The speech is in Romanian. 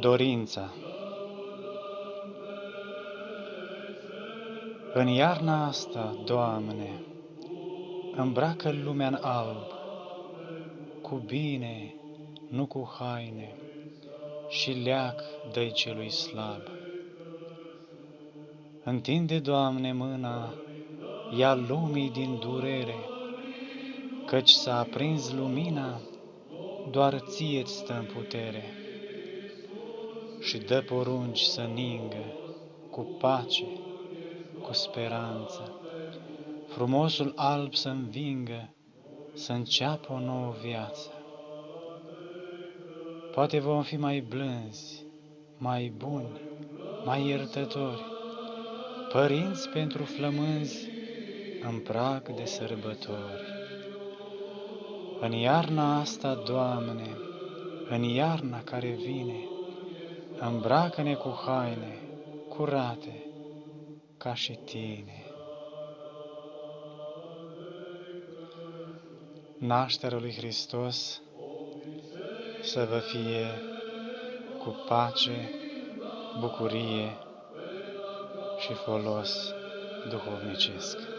Dorința. În iarna asta, Doamne, îmbracă lumea în alb, cu bine, nu cu haine, și leac dă-i celui slab. Întinde, Doamne, mâna, ia lumii din durere, căci s-a aprins lumina, doar ție-ți stă în putere. Și dă porunci să ningă, cu pace, cu speranță, frumosul alb să învingă, să înceapă o nouă viață. Poate vom fi mai blânzi, mai buni, mai iertători, părinți pentru flămânzi în prag de sărbători. În iarna asta, Doamne, în iarna care vine, îmbracă-ne cu haine curate ca și Tine. Nașterea lui Hristos să vă fie cu pace, bucurie și folos duhovnicesc.